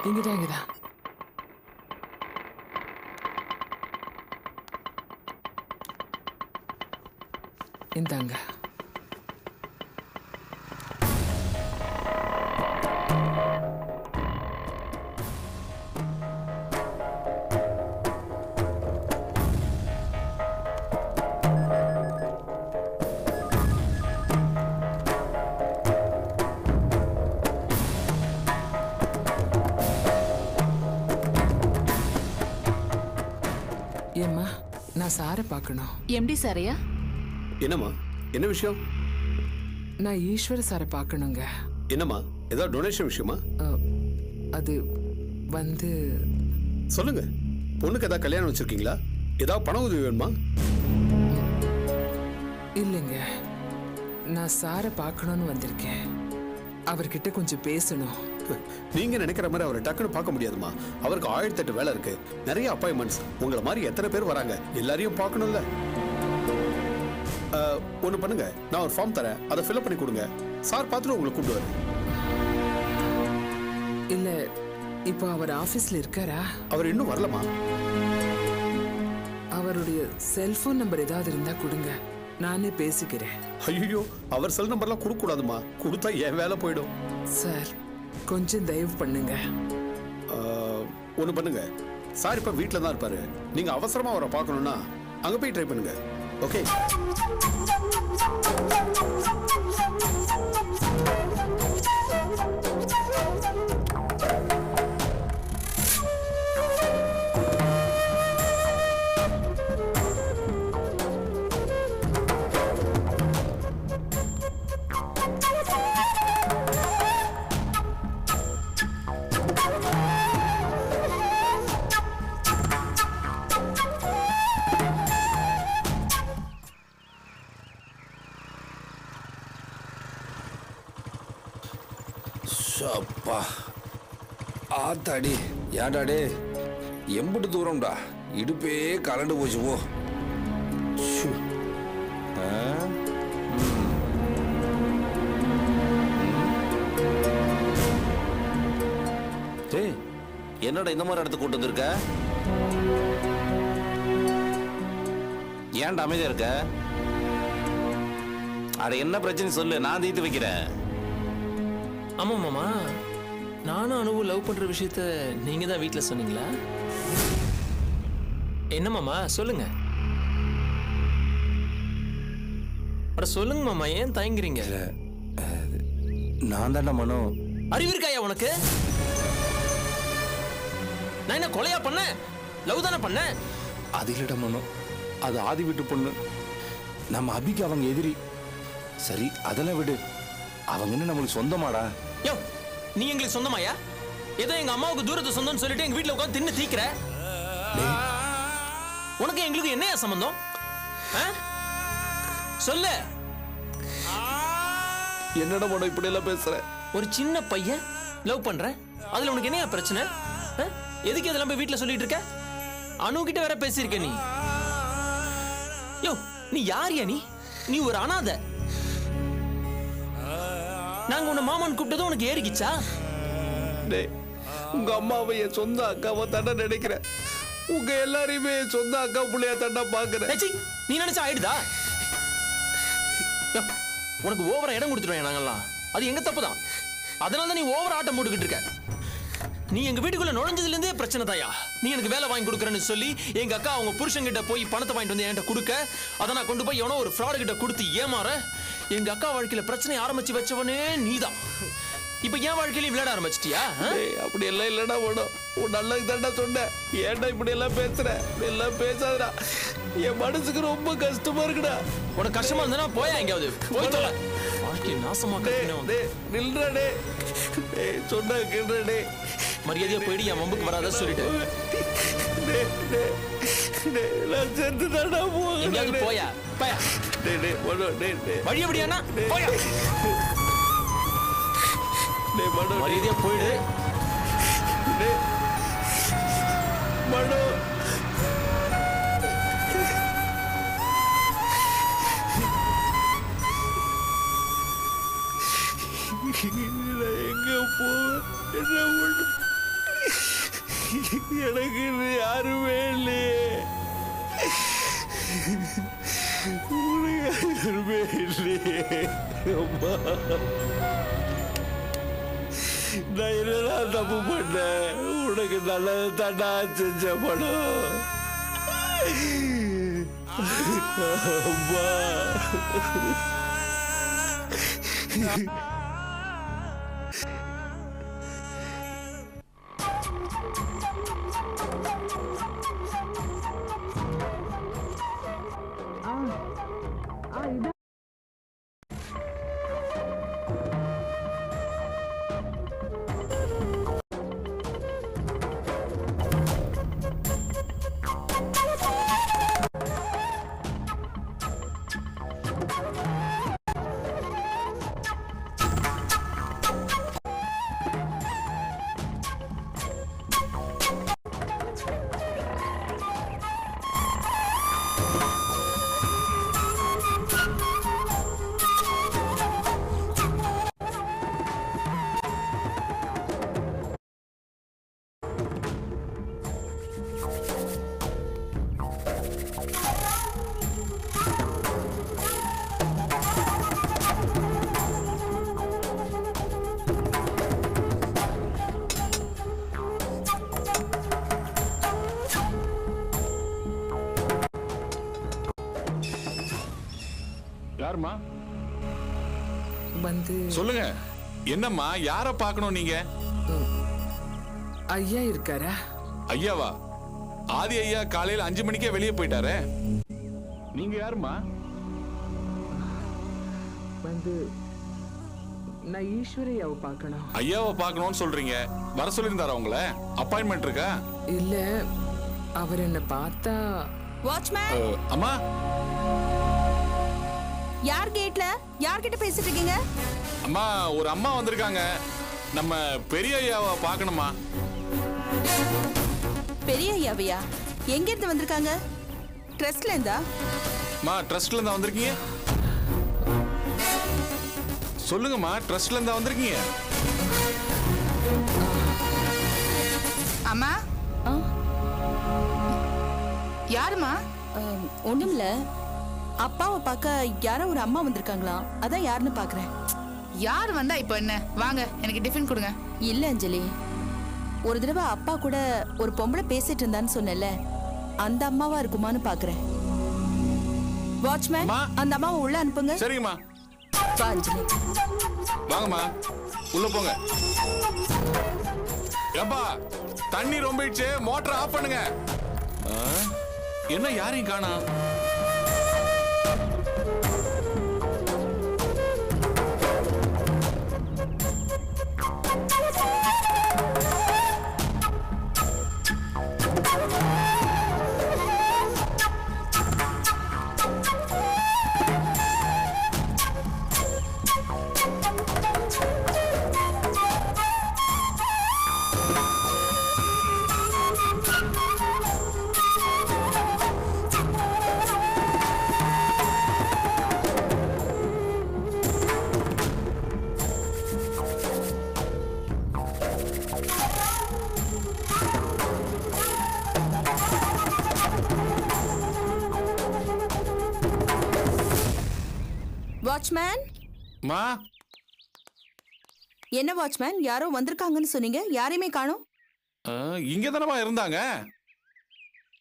இங்கதான் இங்கதான். இந்தாங்க. ஏம்மா, நான் சாரை பார்க்கணும். எம்டி சாரையா? என்னம்மா, என்ன விஷயம்? நான் ஈஸ்வர சாரை பார்க்கணுங்க. என்னம்மா, ஏதாவது டொனேஷன் விஷயமா? அது வந்து சொல்லுங்க. பொண்ணுக்கு ஏதாவது கல்யாணம் வச்சிருக்கீங்களா? ஏதாவது பண உதவி வேணுமா? இல்லைங்க, நான் சாரை பார்க்கணும்னு வந்திருக்கேன். அவர்கிட்ட கொஞ்சம் பேசணும். நீங்க நினைக்கிற மாதிரி அவரை டக்குன்னு பார்க்க முடியாதுமா. அவருக்கு 1008 வேலை இருக்கு, நிறைய அப்பாயின்மெண்ட்ஸ். உங்களை மாதிரி எத்தனை பேர் வராங்க, எல்லாரையும் பார்க்கணும்ல. ஒண்ணு பண்ணுங்க, நான் ஒரு ஃபார்ம் தரேன், அதை ஃபில்அப் பண்ணி கொடுங்க. சார் பார்த்துட்டு உங்களை கூப்பிடுவாரு. இல்ல, இப்போ அவர் ஆபீஸ்ல இருக்காரா? அவர் இன்னும் வரலமா. அவருடைய செல்போன் நம்பர் ஏதாவது இருந்தா கொடுங்க, நானே பேசிக்கிறேன். ஐயோ, அவர் செல் நம்பர்லாம் கொடுக்க கூடாதுமா. கொடுத்தா என் வேலை போயிடும். சார், கொஞ்சம் தயவு பண்ணுங்க. ஒண்ணு பண்ணுங்க, சார் இப்ப வீட்டுல தான் இருப்பாரு. நீங்க அவசரமா அவரை பார்க்கணும்னா அங்க போய் ட்ரை பண்ணுங்க. ஓகே? அப்பா ஆத்தாடி, ஏண்டாடே எம்பிட்டு தூரம்டா, இடுப்பே கலண்டு போச்சு போ. என்னடா இந்த மாதிரி இடத்துக்கு கூட்டு வந்திருக்க? ஏன்டா அமைதியா இருக்க? அட என்ன பிரச்சனை சொல்லு, நான் தீர்த்து வைக்கிறேன். ஆமா மாமா, நானும் அனுவும் லவ் பண்ற விஷயத்த நீங்க தான் வீட்டுல சொன்னீங்களா? என்ன மாமா சொல்லுங்க. அட சொல்லுங்க மாமா, ஏன் தயங்குறீங்க? நான் தானே மனோ. அறிவு இருக்காயா உனக்கு? நான் என்ன கொலையா பண்ண? லவ் தானே பண்ண. அது இல்லடா மனோ, அது ஆதி வீட்டு பொண்ணு. நம்ம அபிக்கு அவங்க எதிரி. சரி அதெல்லாம் விடு, அவங்க என்ன நம்மளுக்கு சொந்தமாடா? யோ, நீ எங்களுக்கு சொந்தமாயா? ஏதோ எங்க அம்மாவுக்கு தூரத்து சொந்தம்னு சொல்லிட்டு எங்க வீட்டுல உட்காந்து தின்னு தீக்கிற. உனக்கு எங்களுக்கு என்னையா சம்பந்தம்? சொல்லு. என்னடா மனோ இப்படி எல்லாம் பேசுற? ஒரு சின்ன பையன் லவ் பண்ற, அதுல உனக்கு என்னையா பிரச்சனை? எதுக்கு இதெல்லாம் போய் வீட்டுல சொல்லிட்டு இருக்க? அனு கிட்ட வேற பேசியிருக்க நீ. யோ, நீ யாரியா? நீ ஒரு அனாதை. நாங்க உன்னை மாமான்னு கூப்பிட்டதும் உனக்கு ஏறிக்கிச்சா? உங்க அம்மாவை என் சொந்த அக்காவை தண்டா நினைக்கிறேன். உங்க எல்லாரையுமே என் சொந்த அக்கா புள்ளைய தண்டா பாக்குறேன். நீ நினைச்சா ஆயிடுதா? உனக்கு ஓவரா இடம் கொடுத்துருவேன் நாங்கெல்லாம். அது எங்க தப்பு தான். அதனால தான் நீ ஓவரா ஆட்டம் போட்டுக்கிட்டு இருக்க. நீ எங்க வீட்டுக்குள்ள நுழைஞ்சதுல இருந்தே பிரச்சனை தாயா. நீ எனக்கு வேலை வாங்கி கொடுக்குறேன்னு சொல்லி எங்க அக்கா அவங்க புருஷன் கிட்ட போய் பணத்தை வாங்கிட்டு வந்து என்கிட்ட கொடுக்க, அதை நான் கொண்டு போய் எவனோ ஒரு ஃப்ராடு கிட்ட கொடுத்து ஏமாற, எங்க அக்கா வாழ்க்கையில பிரச்சனை ஆரம்பிச்சு வச்சவனே நீதான். இப்ப என் வாழ்க்கையில விளையாட ஆரம்பிச்சிட்டியா? அப்படி எல்லாம் இல்லடா போடும். உன் நல்லது தாண்டா சொன்னேன். ஏன்டா இப்படி எல்லாம் பேசுற? இப்படி எல்லாம் பேசாதடா. என் மனசுக்கு ரொம்ப கஷ்டமா இருக்குடா. உனக்கு கஷ்டமா இருந்தா போயா எங்கேயாவது போய் தொலை. வாழ்க்கையை நாசமா நில்றா டே. சொன்னா கேள்றா டே. மரியாதையா போயிடு, என் வம்புக்கு வராத சொல்லிட்டு. நான் செத்து தாண்டா எங்கேயாவது போயா போயா. வழி எப்படியாண்ணா போயா. மரியாதையா போயிடு. மனோ எங்க போ என்ன எனக்கு யாருமே இல்லையே. உனக்கு யாருமே இல்லையே. அம்மா, நான் என்னடா தப்பு பண்ணேன்? உனக்கு நல்லது தாண்டா செஞ்ச படம். அம்மா, யாருமா? வந்து சொல்லுங்க. என்னம்மா, யார பார்க்கணும் நீங்க? ஐயா இருக்காரா? ஐயாவா? ஆதி ஐயா காலையில 5 மணிக்கே வெளியே போயிட்டாரே. நீங்க யாருமா? வந்து நான் ஈஸ்வரையாவை பார்க்கணும். ஐயாவை பார்க்கணும்னு சொல்றீங்க. வர சொல்லியிருந்தாரா உங்களை? அப்பாயின்மெண்ட் இருக்கா? இல்ல, அவர் என்ன பார்த்தா. வாட்ச்மேன், அம்மா, யார் கேட்ல? யார்கிட்ட பேசிட்டு இருக்கீங்க? அம்மா, ஒரு அம்மா வந்திருக்காங்க. நம்ம பெரிய ஐயாவை பார்க்கணுமா? பெரிய ஐயாவையா? எங்க இருந்து வந்திருக்காங்க? ட்ரஸ்ட்ல இருந்தா? அம்மா, ட்ரஸ்ட்ல இருந்தா வந்திருக்கீங்க? சொல்லுங்கம்மா, ட்ரஸ்ட்ல இருந்தா வந்திருக்கீங்க? அம்மா, யாருமா? ஒண்ணுமில்ல, அப்பாவை பார்க்க யாரோ ஒரு அம்மா வந்திருக்காங்களாம், அதான் யாருன்னு பாக்குறேன். யார் வந்தா இப்போ என்ன? வாங்க, எனக்கு டிஃபன் கொடுங்க. இல்ல அஞ்சலி, ஒரு தடவை அப்பா கூட ஒரு பொம்பளை பேசிட்டு இருந்தான்னு சொன்னேன்ல, அந்த அம்மாவா இருக்குமான்னு பாக்குறேன். வாட்ச்மேன், அம்மா. அந்த அம்மாவை உள்ள அனுப்புங்க. சரிங்கம்மா. வா அஞ்சலி. வாங்கம்மா, உள்ள போங்க. ஏப்பா, தண்ணி ரொம்பிடுச்சு, மோட்டர் ஆஃப் பண்ணுங்க. என்ன யாரையும் காணோம்? வாட்ச்மேன், மா, என்ன வாட்ச்மேன், யாரோ வந்திருக்காங்கன்னு சொன்னீங்க, யாரையுமே காணோம். இங்க தானமா இருந்தாங்க.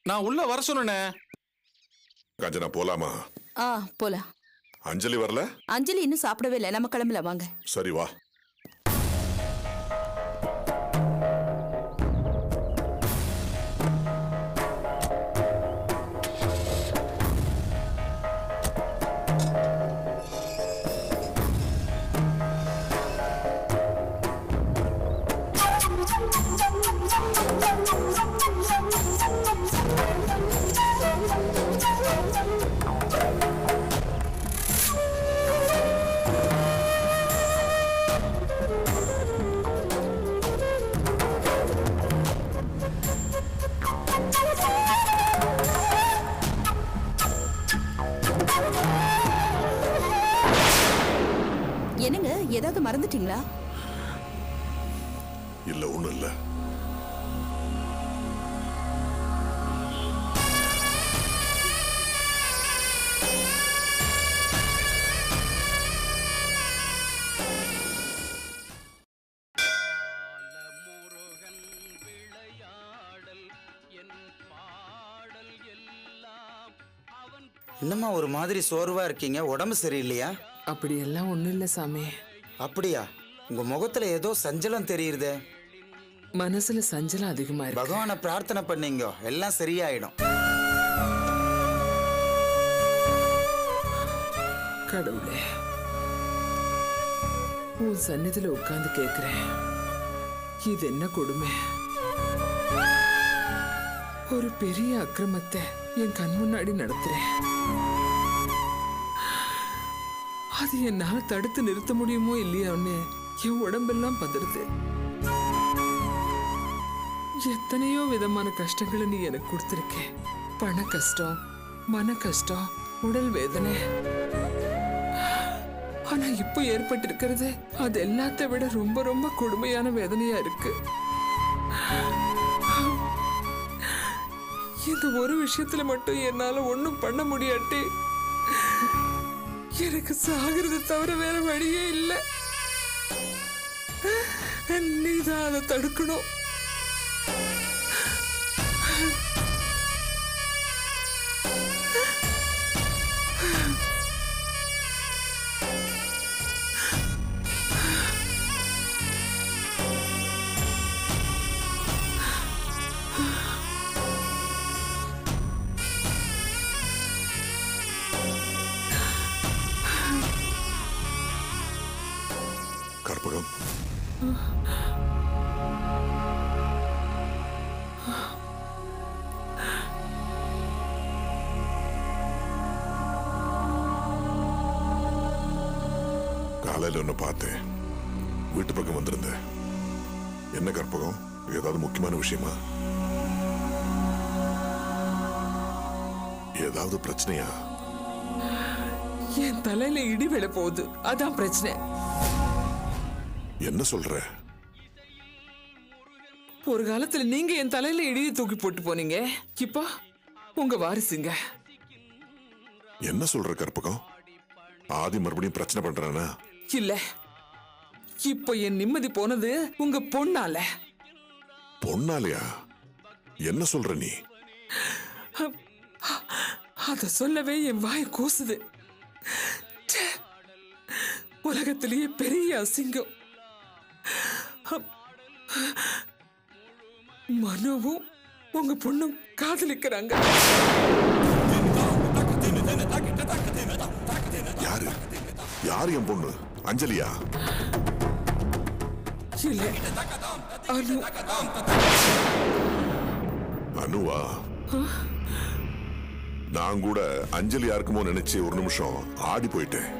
நான் உள்ள வர சொன்னேன். காஞ்சனா, போலாமா? போலாம். அஞ்சலி வரல? அஞ்சலி இன்னும் சாப்பிடவே இல்லை, நம்ம கிளம்பல, வாங்க. சரி, வா. என்னங்க, ஏதாவது மறந்துட்டீங்களா? இல்ல, ஒண்ணும் இல்ல. என்னம்மா ஒரு மாதிரி சோர்வா இருக்கீங்க? உடம்பு சரியில்லையா? அப்படியெல்லாம் ஒண்ணும் இல்ல சாமி. அப்படியா? உங்க முகத்துல ஏதோ சஞ்சலம் தெரியுதே. மனசுல சஞ்சலம் அதிகமா இருக்கு. பகவானை பிரார்த்தனை பண்ணீங்க, எல்லாம் சரியாயிடும். கடவுளே, உன் சந்நிதியில உட்கார்ந்து கேக்குறேன், இது என்ன கொடுமை? ஒரு பெரிய அக்கிரமத்தை என் கண் முன்னாடி நடத்துறேன். அது என்னால தடுத்து நிறுத்த முடியுமோ இல்லையோன்னு என் உடம்பெல்லாம் பதறுது. எத்தனையோ விதமான கஷ்டங்களை நீ எனக்கு கொடுத்திருக்க. பண கஷ்டம், மன கஷ்டம், உடல் வேதனை. ஆனா இப்போ ஏற்பட்டிருக்கிறது அது எல்லாத்தை விட ரொம்ப ரொம்ப கொடுமையான வேதனையா இருக்கு. இந்த ஒரு விஷயத்துல மட்டும் என்னால ஒண்ணும் பண்ண முடியாட்டி எனக்கு சாகிறது தவிர வேற வழியே இல்லை. நீதான் அதை தடுக்கணும். கற்பகம், காலையில் ஒன்று பார்த்தேன். வீட்டு பக்கம் வந்திருந்தேன். என்ன கற்பகம், ஏதாவது முக்கியமான விஷயமா? ஏதாவது பிரச்சனையா? என் தலையில இடி விழ போகுது, அதான் பிரச்சனை. என்ன சொல்ற? ஒரு காலத்துல நீங்க என் தலையில இடியை தூக்கி போட்டு போனீங்க, இப்போ உங்க வாரிசுங்க. என்ன சொல்ற கற்பகம்? ஆதி மறுபடியும் பிரச்சனை பண்றானா? இல்ல, இப்போ என் நிம்மதி போனது உங்க பொண்ணால. பொண்ணாலையா? என்ன சொல்ற நீ? அத சொல்லவே என் வாய் கூசுது. ச்சே, உலகத்திலேயே பெரிய அசிங்கம். மனோவும் உங்க பொண்ணும் காதலிக்கிறாங்க. யாரு? யாரு என் பொண்ணு? அஞ்சலியா? இல்ல, அனு. அனுவா? நான் கூட அஞ்சலி யாருக்குமோ நினைச்சு ஒரு நிமிஷம் ஆடி போயிட்டேன்.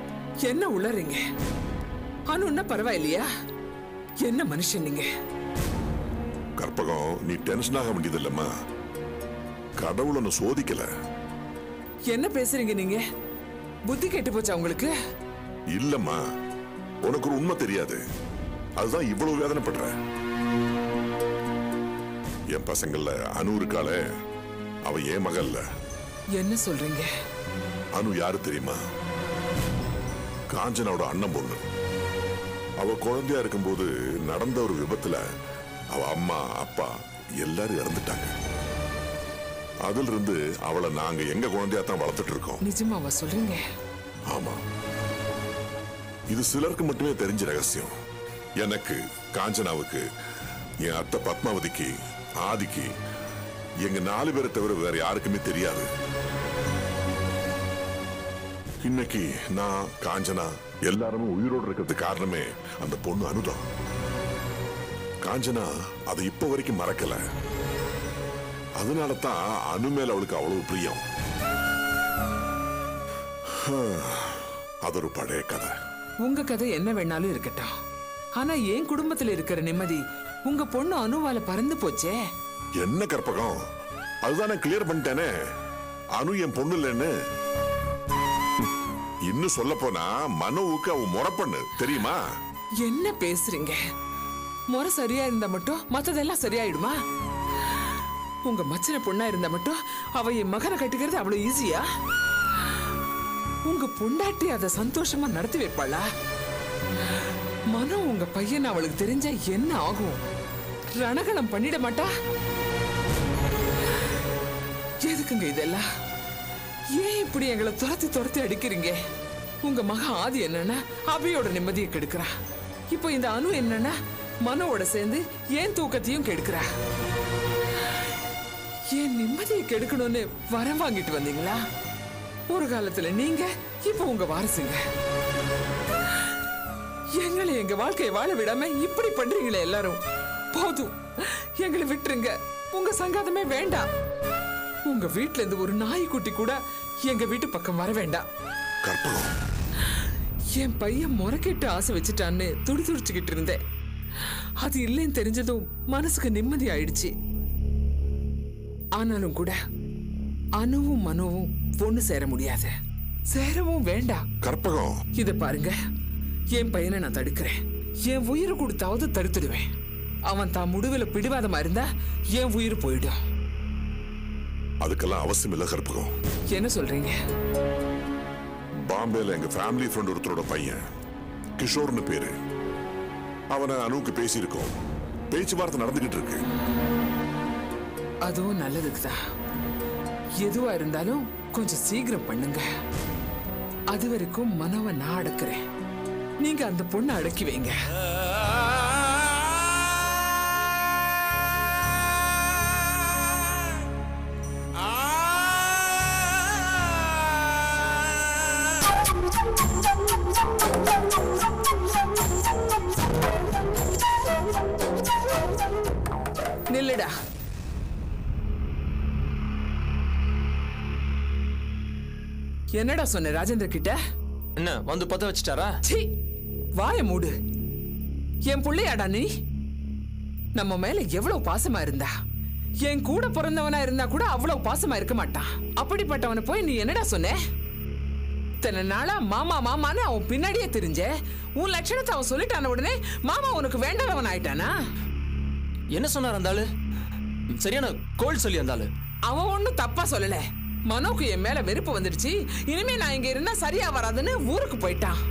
என்ன உளறீங்க? அனுன்னா பரவாயில்லையா? என்ன மனுஷன் நீங்க? கற்பகம், நீ டென்ஷன் ஆக வேண்டியது இல்லம்மா. கடவுள் ஒன்னு சோதிக்கல. என்ன பேசுறீங்க நீங்க? புத்தி கெட்டு போச்சா உங்களுக்கு? இல்லம்மா, உனக்கு ஒரு உண்மை தெரியாது. அதுதான் இவ்வளவு வேதனைப்படுற. என் பசங்கள்ல அனு இருக்காளே, அவ ஏன் மகள்ல. என்ன சொல்றீங்க? அனு யாரு தெரியுமா? காஞ்சனாவோட அண்ணன் பொண்ணு. அவ குழந்தையா இருக்கும்போது நடந்த ஒரு விபத்துல அவ அம்மா அப்பா எல்லாரும் இறந்துட்டாங்க. அதுல இருந்து அவளை நாங்க எங்க குழந்தையா தான் வளர்த்துட்டு இருக்கோம். நிஜமாவா சொல்றீங்க? ஆமா, இது சிலருக்கு மட்டுமே தெரிஞ்ச ரகசியம். எனக்கு, காஞ்சனாவுக்கு, என் அத்தை பத்மாவதிக்கு, ஆதிக்கு, எங்க 4 பேரை தவிர வேற யாருக்குமே தெரியாது. இன்னைக்கு நான், காஞ்சனா எல்லாருமே உயிரோடு இருக்கிறதுக்கு காரணமே அந்த பொண்ணு அனுதான். காஞ்சனா அதை இப்ப வரைக்கும் மறக்கல. அதனால தான் அனு மேல அவளுக்கு அவ்வளவு பிரியம். அது ஒரு பழைய கதை. உங்க கதை என்ன வேணாலும் இருக்கட்டும். ஆனா என் குடும்பத்துல இருக்கிற நிம்மதி உங்க பொண்ணு அனுவால பறந்து போச்சே. என்ன கற்பகம், அதுதான் நான் கிளியர் பண்ணிட்டேனே. அனு என் பொண்ணு இல்லைன்னு. இன்னும் சொல்ல போனா மனோவுக்கு அவ முறை பண்ணு தெரியுமா? என்ன பேசுறீங்க? முறை சரியா இருந்தா மட்டும் மத்ததெல்லாம் சரியாயிடுமா? உங்க மச்சன பொண்ணா இருந்தா மட்டும் அவ என் மகனை கட்டிக்கிறது அவ்வளவு ஈஸியா? உங்க பொண்டாட்டி அதை சந்தோஷமா நடத்தி வைப்பாளா? மனோ உங்க பையன் அவளுக்கு தெரிஞ்சா என்ன ஆகும்? ரணகணம் பண்ணிட மாட்டா? எதுக்குங்க இதெல்லாம்? ஏன் இப்படி எங்களை துரத்தி துரத்தி அடிக்கிறீங்க? உங்க மக ஆதி என்னன்னா அபியோட நிம்மதியை கெடுக்கிறா. இப்போ இந்த அனு என்னன்னா மனோட சேர்ந்து ஏன் தூக்கத்தையும் கெடுக்கிறா. ஏன் நிம்மதியை கெடுக்கணும்னு வரம் வாங்கிட்டு வந்தீங்களா? ஒரு காலத்துல நீங்க, இப்போ உங்க வாரிசுங்க. எங்களை எங்க வாழ்க்கையை வாழ விடாம இப்படி பண்றீங்களே எல்லாரும். போதும், எங்களை விட்டுருங்க. உங்க சங்காதமே வேண்டாம். உங்க வீட்டுல இருந்து ஒரு நாய்க்குட்டி கூட எங்க வீட்டு பக்கம் வர வேண்டாம். கற்பகம், என் பையன் முறைக்கிட்டு ஆசை வச்சுட்டான்னு துடிச்சுக்கிட்டு இருந்தேன். அது இல்லைன்னு தெரிஞ்சதும் மனசுக்கு நிம்மதி ஆயிடுச்சு. ஆனாலும் கூட அனுவும் மனுவும் பொண்ணு சேர முடியாது, சேரவும் வேண்டாம். கற்பகம், இத பாருங்க, என் பையனை நான் தடுக்கிறேன். என் உயிரை கொடுத்தாவது தடுத்துடுவேன். அவன் தான் முடிவில் பிடிவாதமா இருந்தா என் உயிர் போயிடும். அதுக்கெல்லாம் அவசியம் இல்ல கற்பகம். என்ன சொல்றீங்க? பாம்பேல எங்க ஃபேமிலி ஃப்ரெண்ட் ஒருத்தரோட பையன் கிஷோர்னு பேரு. அவனை அனுவுக்கு பேசியிருக்கோம். பேச்சுவார்த்தை நடந்துகிட்டு இருக்கு. அதுவும் நல்லதுக்குதான். எதுவா இருந்தாலும் கொஞ்சம் சீக்கிரம் பண்ணுங்க. அது வரைக்கும் மனோவை நான் அடக்குறேன். நீங்க அந்த பொண்ணை அடக்கி வைங்க. நில்லுடா. என்னடா சொன்ன ராஜேந்திர கிட்ட? என்ன வந்து பத்த வச்சுட்டாரா? சீ, வாய மூடு. என் புள்ளையாடா நீ? நம்ம மேல எவ்வளவு பாசமா இருந்தா. என் கூட பிறந்தவனா இருந்தா கூட அவ்வளவு பாசமா இருக்க மாட்டான். அப்படிப்பட்டவனை போய் நீ என்னடா சொன்ன? இத்தனை நாளா மாமா மாமான்னு அவன் பின்னாடியே தெரிஞ்ச. உன் லட்சணத்தை அவன் சொல்லிட்டான உடனே மாமா உனக்கு வேண்டாதவன் ஆயிட்டானா? என்ன சொன்னார் அந்த ஆளு? சரியான கோல் சொல்லி அந்த ஆளு. அவன் ஒண்ணும் தப்பா சொல்லல. மனோக்கு என் மேல வெறுப்பு வந்துடுச்சு. இனிமே நான் இங்க இருந்தா சரியா வராதுன்னு ஊருக்கு போயிட்டான்.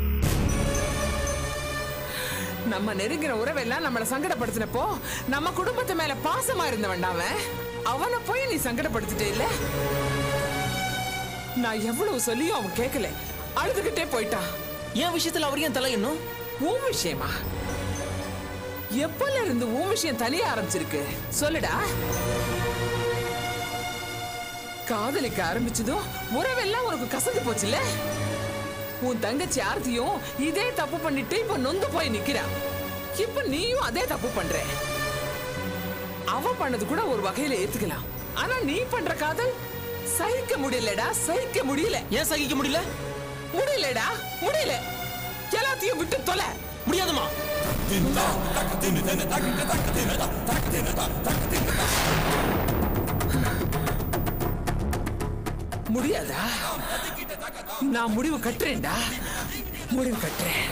நம்ம நெருங்கிற உறவெல்லாம் நம்மள சங்கடப்படுத்தினப்போ நம்ம குடும்பத்து மேல பாசமா இருந்த வேண்டாவன் அவனை போய் நீ சங்கடப்படுத்திட்டே இல்ல. நான் எவ்வளவு சொல்லியும் அவன் கேட்கல, அழுதுகிட்டே போயிட்டான். என் விஷயத்துல அவர் ஏன் தலையணும்? உன் விஷயமா? எப்பல இருந்து உன் விஷயம் தனியா ஆரம்பிச்சிருக்கு சொல்லுடா. காதலிக்க ஆரம்பிச்சதும் உறவெல்லாம் உனக்கு கசந்து போச்சுல. உன் தங்கச்சி ஆர்த்தியும் இதே தப்பு பண்ணிட்டு இப்ப நொந்து போய் நிக்கிறா. இப்ப நீயும் அதே தப்பு பண்ற. அவ பண்ணது கூட ஒரு வகையில ஏத்துக்கலாம். ஆனா நீ பண்ற காதல் சகிக்க முடியலடா, சகிக்க முடியல. ஏன் சகிக்க முடியல? முடியலடா, முடியல. எல்லாத்தையும் விட்டு தொலை. முடியாதுமா. முடியாதா? நான் முடிவு கட்டுறேன்டா, முடிவு கட்டுறேன்.